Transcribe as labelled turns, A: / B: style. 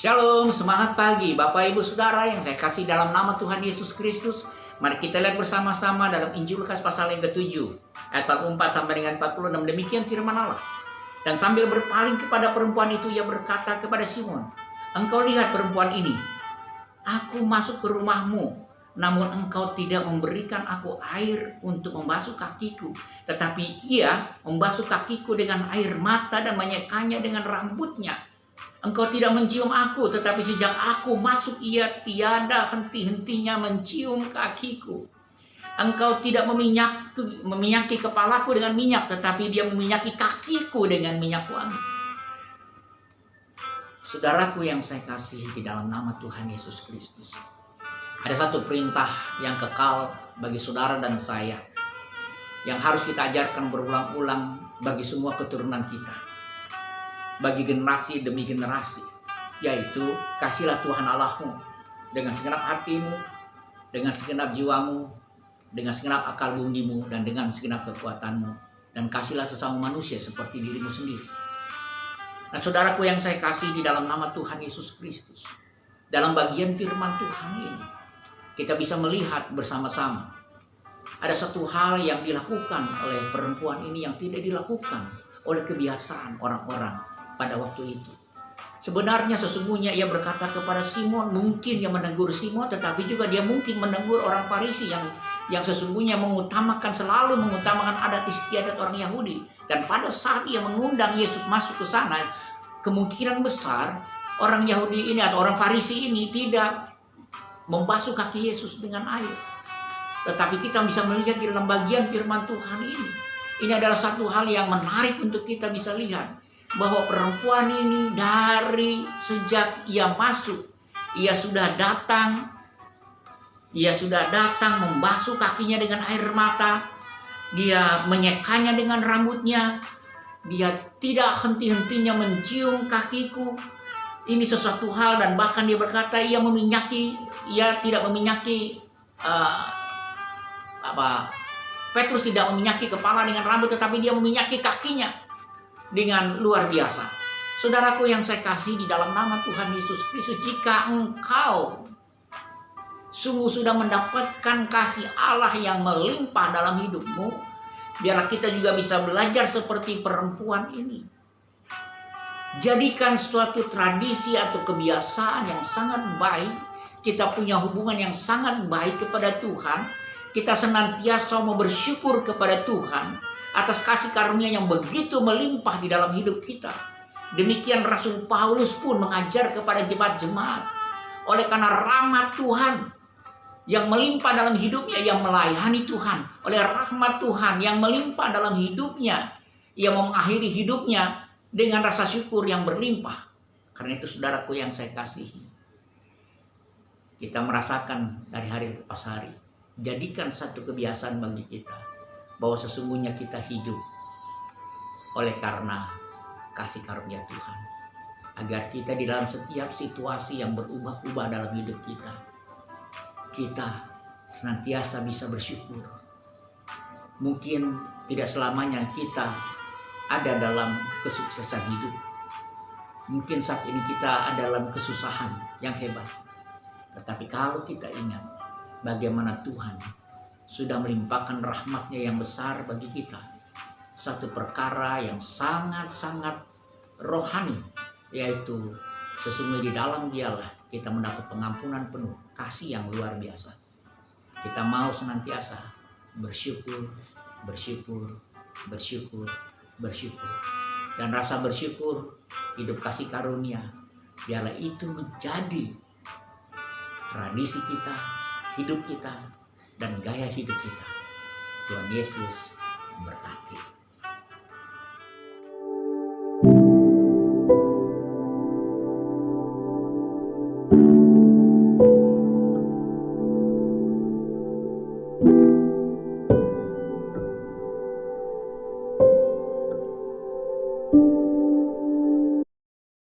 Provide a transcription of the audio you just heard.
A: Shalom, semangat pagi Bapak Ibu Saudara yang saya kasih dalam nama Tuhan Yesus Kristus. Mari kita lihat bersama-sama dalam Injil Lukas pasal yang ke-7 ayat 44 sampai dengan 46. Demikian firman Allah. Dan sambil berpaling kepada perempuan itu, ia berkata kepada Simon, "Engkau lihat perempuan ini. Aku masuk ke rumahmu, namun engkau tidak memberikan aku air untuk membasuh kakiku. Tetapi ia membasuh kakiku dengan air mata dan menyekanya dengan rambutnya. Engkau tidak mencium aku, tetapi sejak aku masuk ia tiada henti-hentinya mencium kakiku. Engkau tidak meminyaki kepalaku dengan minyak, tetapi dia meminyaki kakiku dengan minyak wangi." Saudaraku yang saya kasih di dalam nama Tuhan Yesus Kristus, ada satu perintah yang kekal bagi saudara dan saya, yang harus kita ajarkan berulang-ulang bagi semua keturunan kita, bagi generasi demi generasi, yaitu kasihlah Tuhan Allahmu dengan segenap hatimu, dengan segenap jiwamu, dengan segenap akal bundimu, dan dengan segenap kekuatanmu, dan kasihlah sesama manusia seperti dirimu sendiri. Nah, saudaraku yang saya kasih di dalam nama Tuhan Yesus Kristus, dalam bagian firman Tuhan ini kita bisa melihat bersama-sama ada satu hal yang dilakukan oleh perempuan ini yang tidak dilakukan oleh kebiasaan orang-orang pada waktu itu. Sebenarnya sesungguhnya ia berkata kepada Simon, mungkin dia menegur Simon, tetapi juga dia mungkin menegur orang Farisi yang sesungguhnya selalu mengutamakan adat istiadat orang Yahudi. Dan pada saat ia mengundang Yesus masuk ke sana, kemungkinan besar orang Yahudi ini atau orang Farisi ini tidak membasuh kaki Yesus dengan air. Tetapi kita bisa melihat di dalam bagian firman Tuhan ini, ini adalah satu hal yang menarik untuk kita bisa lihat, bahwa perempuan ini dari sejak ia masuk, ia sudah datang membasuh kakinya dengan air mata, dia menyekanya dengan rambutnya, dia tidak henti-hentinya mencium kakiku. Ini sesuatu hal, dan bahkan dia berkata ia tidak meminyaki Petrus tidak meminyaki kepala dengan rambut, tetapi dia meminyaki kakinya dengan luar biasa. Saudaraku yang saya kasih di dalam nama Tuhan Yesus Kristus, jika engkau sungguh sudah mendapatkan kasih Allah yang melimpah dalam hidupmu, biarlah kita juga bisa belajar seperti perempuan ini. Jadikan suatu tradisi atau kebiasaan yang sangat baik. Kita punya hubungan yang sangat baik kepada Tuhan. Kita senantiasa mau bersyukur kepada Tuhan atas kasih karunia yang begitu melimpah di dalam hidup kita. Demikian Rasul Paulus pun mengajar kepada jemaat-jemaat. Oleh karena rahmat Tuhan yang melimpah dalam hidupnya, yang melayani Tuhan. Oleh rahmat Tuhan yang melimpah dalam hidupnya, ia mengakhiri hidupnya dengan rasa syukur yang berlimpah. Karena itu saudaraku yang saya kasihi, kita merasakan dari hari ke hari. Jadikan satu kebiasaan bagi kita, bahwa sesungguhnya kita hidup oleh karena kasih karunia Tuhan. Agar kita di dalam setiap situasi yang berubah-ubah dalam hidup kita senantiasa bisa bersyukur. Mungkin tidak selamanya kita ada dalam kesuksesan hidup. Mungkin saat ini kita ada dalam kesusahan yang hebat. Tetapi kalau kita ingat bagaimana Tuhan sudah melimpahkan rahmat-Nya yang besar bagi kita, satu perkara yang sangat-sangat rohani, yaitu sesungguhnya di dalam Dialah kita mendapat pengampunan penuh, kasih yang luar biasa. Kita mau senantiasa bersyukur. Dan rasa bersyukur, hidup kasih karunia, biarlah itu menjadi tradisi kita, hidup kita, dan gaya hidup kita. Tuhan Yesus memberkati.